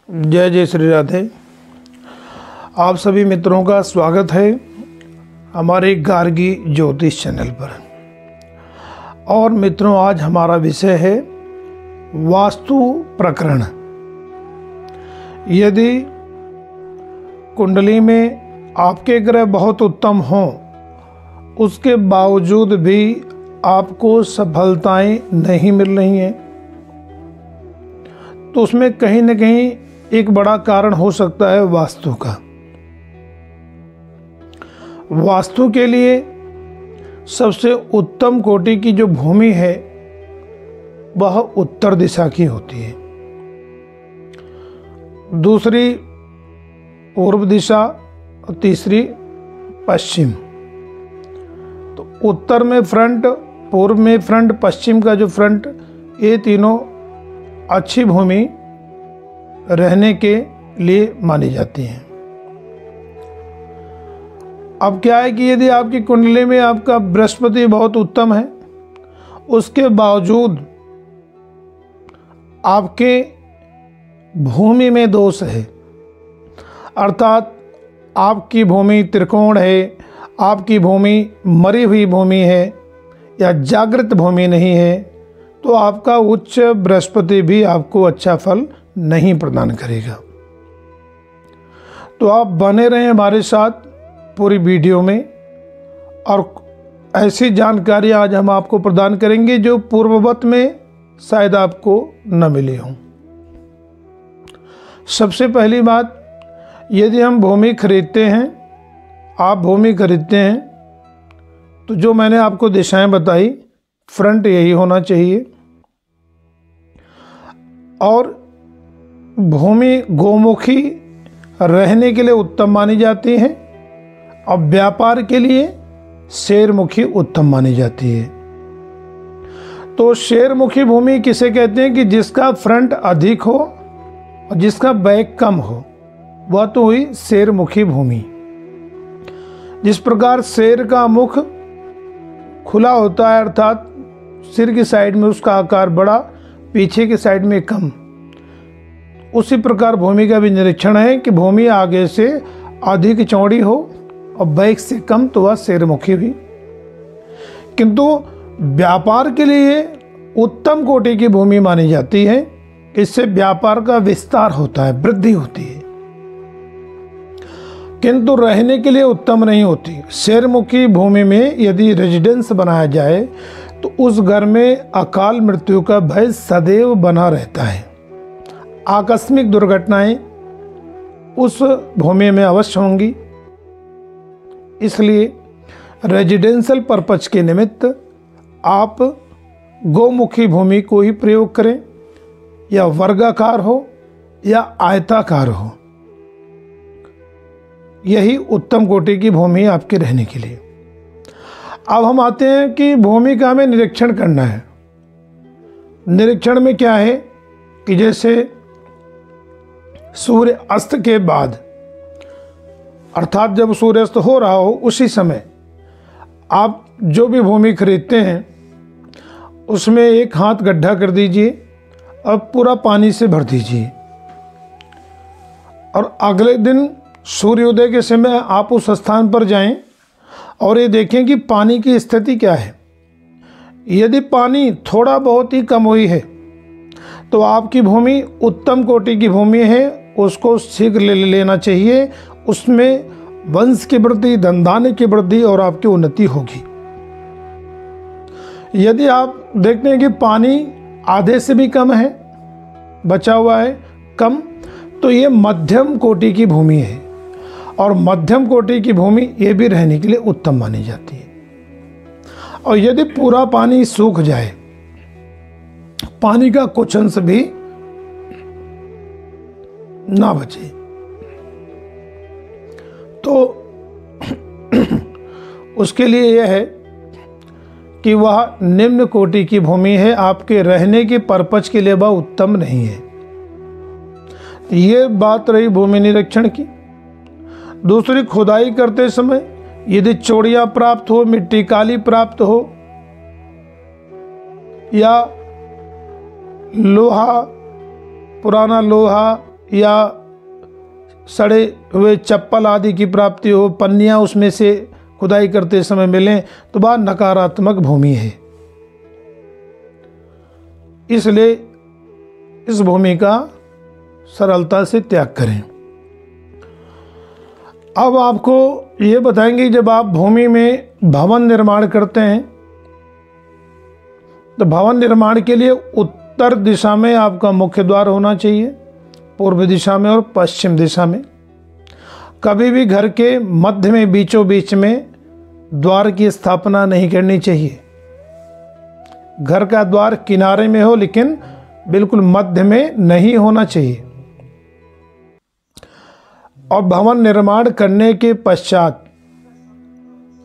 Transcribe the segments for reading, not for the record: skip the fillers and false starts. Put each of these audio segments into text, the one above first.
जय जय श्री राधे। आप सभी मित्रों का स्वागत है हमारे गार्गी ज्योतिष चैनल पर। और मित्रों, आज हमारा विषय है वास्तु प्रकरण। यदि कुंडली में आपके ग्रह बहुत उत्तम हों, उसके बावजूद भी आपको सफलताएं नहीं मिल रही हैं, तो उसमें कहीं न कहीं एक बड़ा कारण हो सकता है वास्तु का। वास्तु के लिए सबसे उत्तम कोटि की जो भूमि है वह उत्तर दिशा की होती है, दूसरी पूर्व दिशा और तीसरी पश्चिम। तो उत्तर में फ्रंट, पूर्व में फ्रंट, पश्चिम का जो फ्रंट, ये तीनों अच्छी भूमि रहने के लिए मानी जाती हैं। अब क्या है कि यदि आपकी कुंडली में आपका बृहस्पति बहुत उत्तम है, उसके बावजूद आपके भूमि में दोष है, अर्थात आपकी भूमि त्रिकोण है, आपकी भूमि मरी हुई भूमि है या जागृत भूमि नहीं है, तो आपका उच्च बृहस्पति भी आपको अच्छा फल नहीं प्रदान करेगा। तो आप बने रहें हमारे साथ पूरी वीडियो में, और ऐसी जानकारी आज हम आपको प्रदान करेंगे जो पूर्ववत में शायद आपको न मिली हो। सबसे पहली बात, यदि हम भूमि खरीदते हैं, आप भूमि खरीदते हैं, तो जो मैंने आपको दिशाएं बताई, फ्रंट यही होना चाहिए, और भूमि गोमुखी रहने के लिए उत्तम मानी जाती है, और व्यापार के लिए शेरमुखी उत्तम मानी जाती है। तो शेरमुखी भूमि किसे कहते हैं कि जिसका फ्रंट अधिक हो और जिसका बैक कम हो, वह तो हुई शेरमुखी भूमि। जिस प्रकार शेर का मुख खुला होता है, अर्थात सिर की साइड में उसका आकार बड़ा, पीछे की साइड में कम, उसी प्रकार भूमि का भी निरीक्षण है कि भूमि आगे से अधिक चौड़ी हो और बैक से कम, तो वह शेरमुखी हुई। किंतु व्यापार के लिए उत्तम कोटि की भूमि मानी जाती है, इससे व्यापार का विस्तार होता है, वृद्धि होती है, किंतु रहने के लिए उत्तम नहीं होती। शेरमुखी भूमि में यदि रेजिडेंस बनाया जाए तो उस घर में अकाल मृत्यु का भय सदैव बना रहता है। आकस्मिक दुर्घटनाएं उस भूमि में अवश्य होंगी। इसलिए रेजिडेंशियल पर्पज के निमित्त आप गोमुखी भूमि को ही प्रयोग करें, या वर्गाकार हो या आयताकार हो, यही उत्तम कोटि की भूमि आपके रहने के लिए। अब हम आते हैं कि भूमि का हमें निरीक्षण करना है। निरीक्षण में क्या है कि जैसे सूर्य अस्त के बाद, अर्थात जब सूर्यास्त हो रहा हो उसी समय आप जो भी भूमि खरीदते हैं उसमें एक हाथ गड्ढा कर दीजिए और पूरा पानी से भर दीजिए, और अगले दिन सूर्योदय के समय आप उस स्थान पर जाएं और ये देखें कि पानी की स्थिति क्या है। यदि पानी थोड़ा बहुत ही कम हुई है तो आपकी भूमि उत्तम कोटि की भूमि है, उसको शीघ्र ले लेना चाहिए। उसमें वंश की वृद्धि, धनधान्य की वृद्धि और आपकी उन्नति होगी। यदि आप देखते हैं कि पानी आधे से भी कम है, बचा हुआ है कम, तो ये मध्यम कोटि की भूमि है, और मध्यम कोटि की भूमि ये भी रहने के लिए उत्तम मानी जाती है। और यदि पूरा पानी सूख जाए, पानी का कुछ अंश भी ना बचे, तो उसके लिए यह है कि वह निम्न कोटि की भूमि है, आपके रहने के पर्पज के लिए वह उत्तम नहीं है। ये बात रही भूमि निरीक्षण की। दूसरी, खुदाई करते समय यदि चोड़ियां प्राप्त हो, मिट्टी काली प्राप्त हो, या लोहा, पुराना लोहा या सड़े हुए चप्पल आदि की प्राप्ति हो, पन्नियाँ उसमें से खुदाई करते समय मिलें, तो वह नकारात्मक भूमि है। इसलिए इस भूमि का सरलता से त्याग करें। अब आपको ये बताएंगे, जब आप भूमि में भवन निर्माण करते हैं तो भवन निर्माण के लिए उत्तर दिशा में आपका मुख्य द्वार होना चाहिए, पूर्व दिशा में और पश्चिम दिशा में। कभी भी घर के मध्य में बीचों बीच में द्वार की स्थापना नहीं करनी चाहिए। घर का द्वार किनारे में हो, लेकिन बिल्कुल मध्य में नहीं होना चाहिए। और भवन निर्माण करने के पश्चात,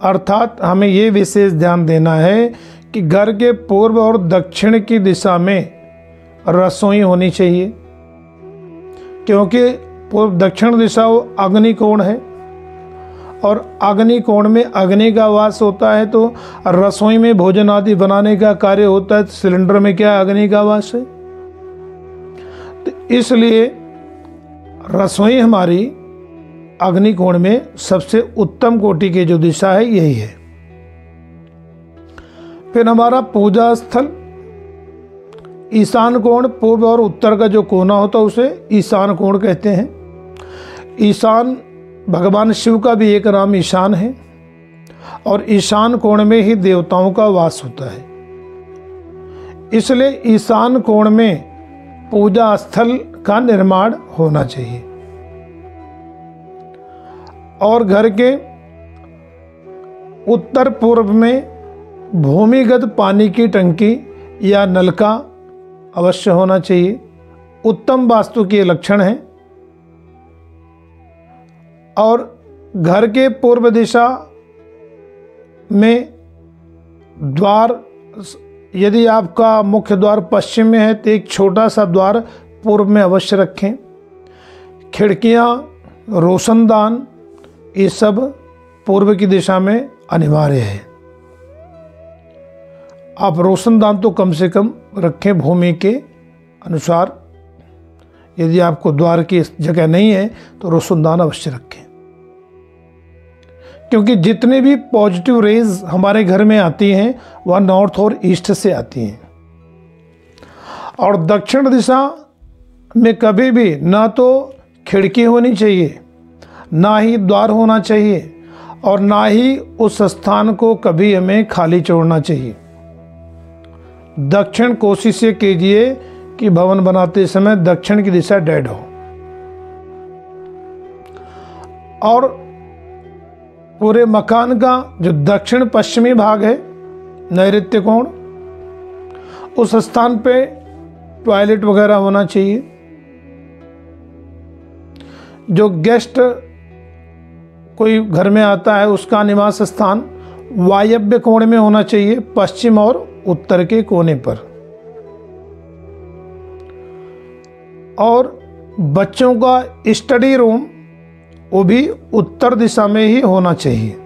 अर्थात हमें ये विशेष ध्यान देना है कि घर के पूर्व और दक्षिण की दिशा में रसोई होनी चाहिए, क्योंकि पूर्व दक्षिण दिशा वो अग्नि कोण है और अग्नि कोण में अग्नि का वास होता है, तो रसोई में भोजन आदि बनाने का कार्य होता है, तो सिलेंडर में क्या अग्नि का वास है। तो इसलिए रसोई हमारी अग्नि कोण में सबसे उत्तम कोटि की जो दिशा है यही है। फिर हमारा पूजा स्थल ईशान कोण, पूर्व और उत्तर का जो कोना होता है उसे ईशान कोण कहते हैं। ईशान भगवान शिव का भी एक नाम ईशान है और ईशान कोण में ही देवताओं का वास होता है। इसलिए ईशान कोण में पूजा स्थल का निर्माण होना चाहिए। और घर के उत्तर पूर्व में भूमिगत पानी की टंकी या नलका अवश्य होना चाहिए। उत्तम वास्तु के लक्षण हैं। और घर के पूर्व दिशा में द्वार, यदि आपका मुख्य द्वार पश्चिम में है तो एक छोटा सा द्वार पूर्व में अवश्य रखें। खिड़कियां, रोशनदान, ये सब पूर्व की दिशा में अनिवार्य है। आप रोशनदान तो कम से कम रखें भूमि के अनुसार। यदि आपको द्वार की जगह नहीं है तो रोशनदान अवश्य रखें, क्योंकि जितने भी पॉजिटिव रेज हमारे घर में आती हैं वह नॉर्थ और ईस्ट से आती हैं। और दक्षिण दिशा में कभी भी ना तो खिड़की होनी चाहिए, ना ही द्वार होना चाहिए, और ना ही उस स्थान को कभी हमें खाली छोड़ना चाहिए। दक्षिण कोशिश ये कीजिए कि भवन बनाते समय दक्षिण की दिशा डेड हो। और पूरे मकान का जो दक्षिण पश्चिमी भाग है, नैऋत्य कोण, उस स्थान पे टॉयलेट वगैरह होना चाहिए। जो गेस्ट कोई घर में आता है उसका निवास स्थान वायव्य कोण में होना चाहिए, पश्चिम और उत्तर के कोने पर। और बच्चों का स्टडी रूम वो भी उत्तर दिशा में ही होना चाहिए।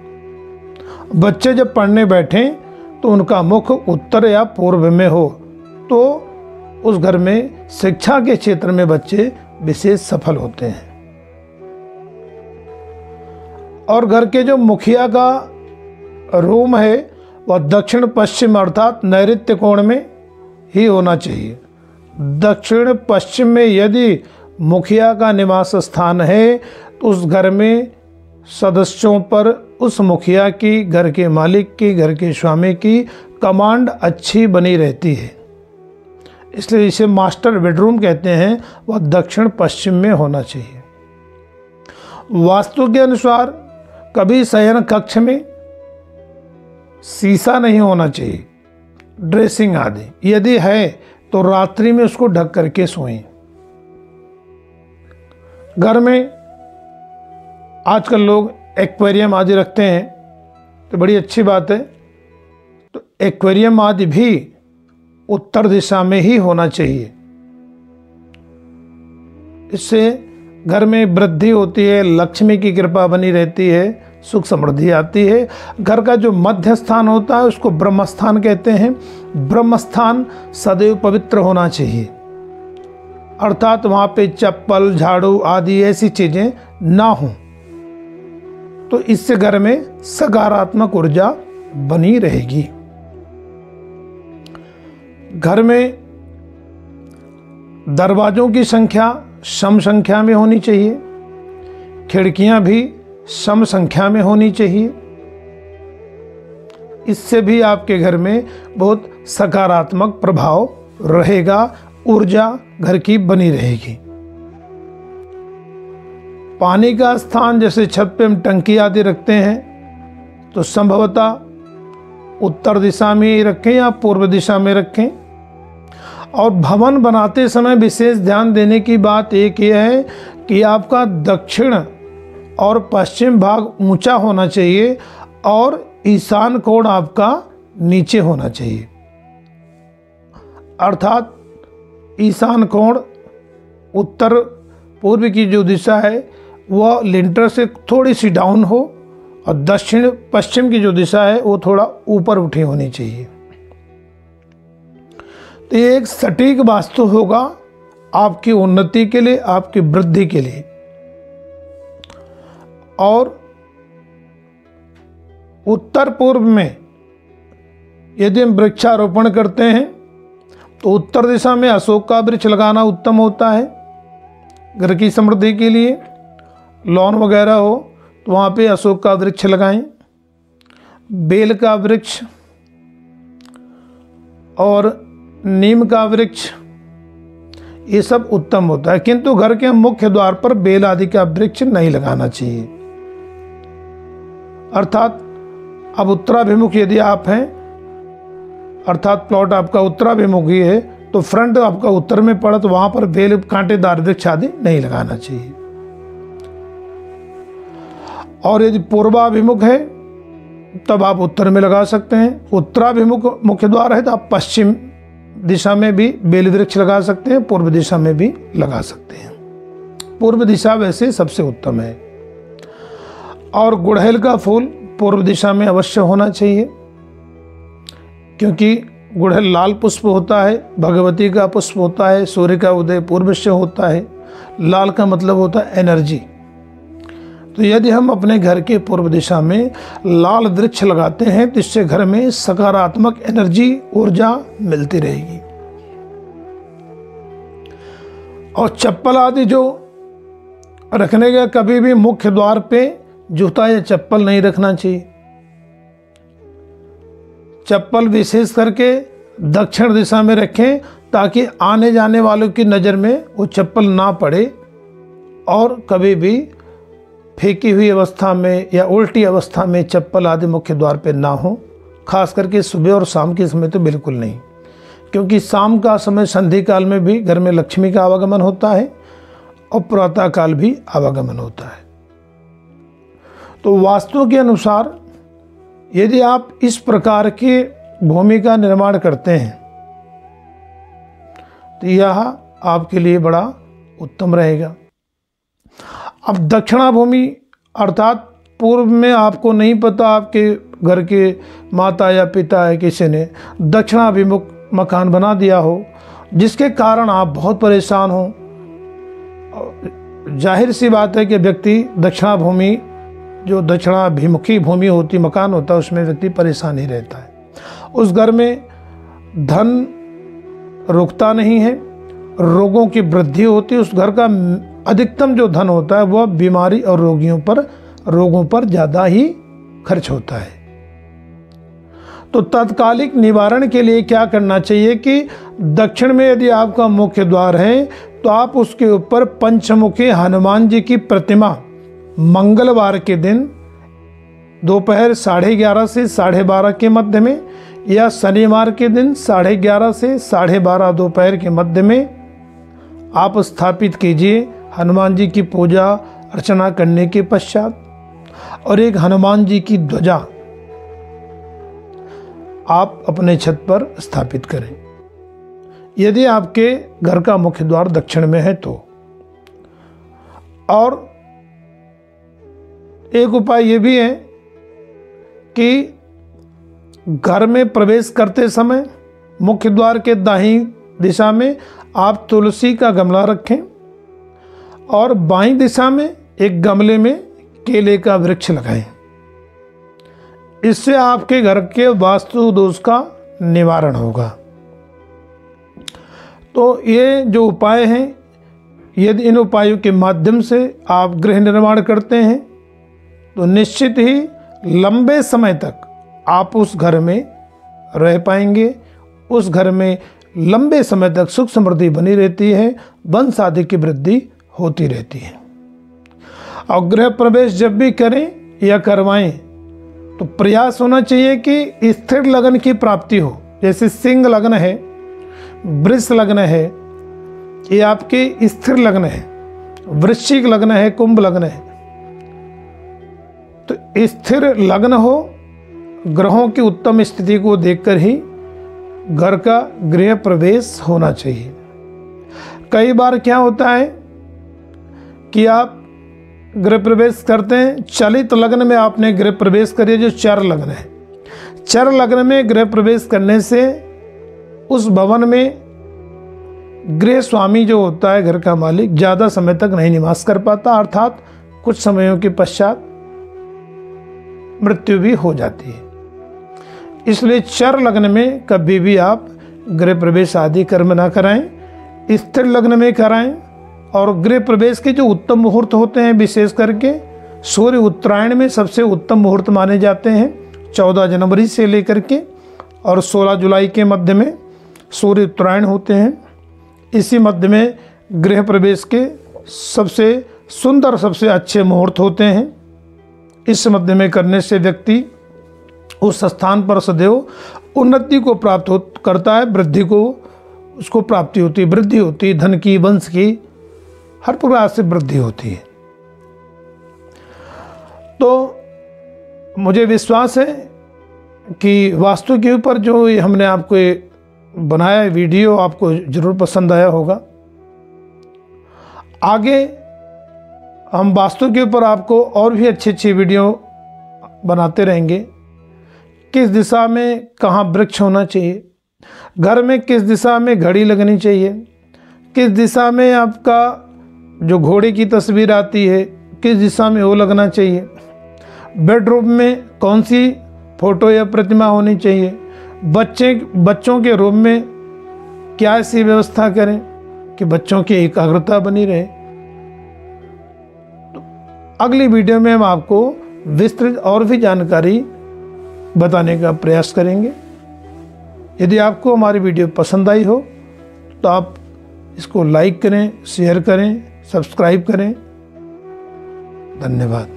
बच्चे जब पढ़ने बैठें तो उनका मुख उत्तर या पूर्व में हो, तो उस घर में शिक्षा के क्षेत्र में बच्चे विशेष सफल होते हैं। और घर के जो मुखिया का रूम है वह दक्षिण पश्चिम अर्थात नैऋत्य कोण में ही होना चाहिए। दक्षिण पश्चिम में यदि मुखिया का निवास स्थान है तो उस घर में सदस्यों पर उस मुखिया की, घर के मालिक की, घर के स्वामी की कमांड अच्छी बनी रहती है। इसलिए इसे मास्टर बेडरूम कहते हैं, वह दक्षिण पश्चिम में होना चाहिए। वास्तु के अनुसार कभी शयन कक्ष में शीशा नहीं होना चाहिए, ड्रेसिंग आदि। यदि है तो रात्रि में उसको ढक करके सोएं। घर में आजकल लोग एक्वेरियम आदि रखते हैं तो बड़ी अच्छी बात है। तो एक्वेरियम आदि भी उत्तर दिशा में ही होना चाहिए। इससे घर में वृद्धि होती है, लक्ष्मी की कृपा बनी रहती है, सुख समृद्धि आती है। घर का जो मध्य स्थान होता है उसको ब्रह्म स्थान कहते हैं। ब्रह्म स्थान सदैव पवित्र होना चाहिए। अर्थात वहाँ पे चप्पल, झाड़ू आदि ऐसी चीज़ें ना हों, तो इससे घर में सकारात्मक ऊर्जा बनी रहेगी। घर में दरवाज़ों की संख्या सम संख्या में होनी चाहिए, खिड़कियां भी सम संख्या में होनी चाहिए। इससे भी आपके घर में बहुत सकारात्मक प्रभाव रहेगा, ऊर्जा घर की बनी रहेगी। पानी का स्थान जैसे छत पे हम टंकी आदि रखते हैं तो संभवतः उत्तर दिशा में ही रखें या पूर्व दिशा में रखें। और भवन बनाते समय विशेष ध्यान देने की बात एक यह है कि आपका दक्षिण और पश्चिम भाग ऊंचा होना चाहिए और ईशान कोण आपका नीचे होना चाहिए। अर्थात ईशान कोण उत्तर पूर्व की जो दिशा है वह लिंटर से थोड़ी सी डाउन हो और दक्षिण पश्चिम की जो दिशा है वो थोड़ा ऊपर उठी होनी चाहिए। तो ये एक सटीक वास्तु होगा आपकी उन्नति के लिए, आपकी वृद्धि के लिए। और उत्तर पूर्व में यदि हम वृक्षारोपण करते हैं तो उत्तर दिशा में अशोक का वृक्ष लगाना उत्तम होता है घर की समृद्धि के लिए। लॉन वगैरह हो तो वहाँ पे अशोक का वृक्ष लगाएं, बेल का वृक्ष और नीम का वृक्ष, ये सब उत्तम होता है। किंतु घर के मुख्य द्वार पर बेल आदि का वृक्ष नहीं लगाना चाहिए। अर्थात अब उत्तराभिमुख यदि आप हैं, अर्थात प्लॉट आपका उत्तराभिमुख ही है तो फ्रंट आपका उत्तर में पड़ा तो वहां पर बेल कांटेदार वृक्ष आदि नहीं लगाना चाहिए। और यदि पूर्वाभिमुख है तब आप उत्तर में लगा सकते हैं। उत्तराभिमुख मुख्य द्वार है तो आप पश्चिम दिशा में भी बेल वृक्ष लगा सकते हैं, पूर्व दिशा में भी लगा सकते हैं। पूर्व दिशा वैसे सबसे उत्तम है। और गुड़हल का फूल पूर्व दिशा में अवश्य होना चाहिए, क्योंकि गुड़हल लाल पुष्प होता है, भगवती का पुष्प होता है, सूर्य का उदय पूर्व से होता है। लाल का मतलब होता है एनर्जी। तो यदि हम अपने घर के पूर्व दिशा में लाल वृक्ष लगाते हैं तो इससे घर में सकारात्मक एनर्जी, ऊर्जा मिलती रहेगी। और चप्पल आदि जो रखने का, कभी भी मुख्य द्वार पे जूता या चप्पल नहीं रखना चाहिए। चप्पल विशेष करके दक्षिण दिशा में रखें ताकि आने जाने वालों की नज़र में वो चप्पल ना पड़े और कभी भी फेंकी हुई अवस्था में या उल्टी अवस्था में चप्पल आदि मुख्य द्वार पे ना हो। खास करके सुबह और शाम के समय तो बिल्कुल नहीं, क्योंकि शाम का समय संधि काल में भी घर में लक्ष्मी का आवागमन होता है और प्रातः काल भी आवागमन होता है। तो वास्तु के अनुसार यदि आप इस प्रकार की भूमि का निर्माण करते हैं तो यह आपके लिए बड़ा उत्तम रहेगा। अब दक्षिणा भूमि अर्थात पूर्व में आपको नहीं पता, आपके घर के माता या पिता है किसी ने दक्षिणाभिमुख मकान बना दिया हो, जिसके कारण आप बहुत परेशान हो। जाहिर सी बात है कि व्यक्ति दक्षिणा भूमि, जो दक्षिणाभिमुखी भूमि होती, मकान होता है, उसमें व्यक्ति परेशान ही रहता है। उस घर में धन रुकता नहीं है, रोगों की वृद्धि होती है। उस घर का अधिकतम जो धन होता है वह बीमारी और रोगों पर ज़्यादा ही खर्च होता है। तो तत्कालिक निवारण के लिए क्या करना चाहिए कि दक्षिण में यदि आपका मुख्य द्वार है तो आप उसके ऊपर पंचमुखी हनुमान जी की प्रतिमा मंगलवार के दिन दोपहर 11:30 से 12:30 के मध्य में या शनिवार के दिन 11:30 से 12:30 दोपहर के मध्य में आप स्थापित कीजिए हनुमान जी की पूजा अर्चना करने के पश्चात। और एक हनुमान जी की ध्वजा आप अपने छत पर स्थापित करें यदि आपके घर का मुख्य द्वार दक्षिण में है तो। और एक उपाय ये भी है कि घर में प्रवेश करते समय मुख्य द्वार के दाहिनी दिशा में आप तुलसी का गमला रखें और बाईं दिशा में एक गमले में केले का वृक्ष लगाएं। इससे आपके घर के वास्तु दोष का निवारण होगा। तो ये जो उपाय हैं, यदि इन उपायों के माध्यम से आप गृह निर्माण करते हैं तो निश्चित ही लंबे समय तक आप उस घर में रह पाएंगे। उस घर में लंबे समय तक सुख समृद्धि बनी रहती है, वंश आदि की वृद्धि होती रहती है। और गृह प्रवेश जब भी करें या करवाएं तो प्रयास होना चाहिए कि स्थिर लगन की प्राप्ति हो। जैसे सिंह लग्न है, वृष लग्न है, ये आपके स्थिर लग्न है, वृश्चिक लग्न है, कुंभ लग्न है। तो स्थिर लग्न हो, ग्रहों की उत्तम स्थिति को देखकर ही घर का गृह प्रवेश होना चाहिए। कई बार क्या होता है कि आप गृह प्रवेश करते हैं, चलित लग्न में आपने गृह प्रवेश करिए जो चर लग्न है। चर लग्न में गृह प्रवेश करने से उस भवन में गृह स्वामी जो होता है, घर का मालिक, ज़्यादा समय तक नहीं निवास कर पाता, अर्थात कुछ समयों के पश्चात मृत्यु भी हो जाती है। इसलिए चर लग्न में कभी भी आप गृह प्रवेश आदि कर्म ना कराएं, स्थिर लग्न में कराएं। और गृह प्रवेश के जो उत्तम मुहूर्त होते हैं, विशेष करके सूर्य उत्तरायण में सबसे उत्तम मुहूर्त माने जाते हैं। 14 जनवरी से लेकर के और 16 जुलाई के मध्य में सूर्य उत्तरायण होते हैं। इसी मध्य में गृह प्रवेश के सबसे सुंदर, सबसे अच्छे मुहूर्त होते हैं। इस मध्य में करने से व्यक्ति उस स्थान पर सदैव उन्नति को प्राप्त करता है, वृद्धि को उसको प्राप्ति होती है, वृद्धि होती है, धन की, वंश की, हर प्रकार से वृद्धि होती है। तो मुझे विश्वास है कि वास्तु के ऊपर जो हमने आपको बनाया है वीडियो, आपको जरूर पसंद आया होगा। आगे हम वास्तु के ऊपर आपको और भी अच्छी अच्छी वीडियो बनाते रहेंगे। किस दिशा में कहाँ वृक्ष होना चाहिए, घर में किस दिशा में घड़ी लगनी चाहिए, किस दिशा में आपका जो घोड़े की तस्वीर आती है किस दिशा में वो लगना चाहिए, बेडरूम में कौन सी फोटो या प्रतिमा होनी चाहिए, बच्चों के रूम में क्या ऐसी व्यवस्था करें कि बच्चों की एकाग्रता बनी रहे। तो अगली वीडियो में हम आपको विस्तृत और भी जानकारी बताने का प्रयास करेंगे। यदि आपको हमारी वीडियो पसंद आई हो तो आप इसको लाइक करें, शेयर करें, सब्सक्राइब करें। धन्यवाद।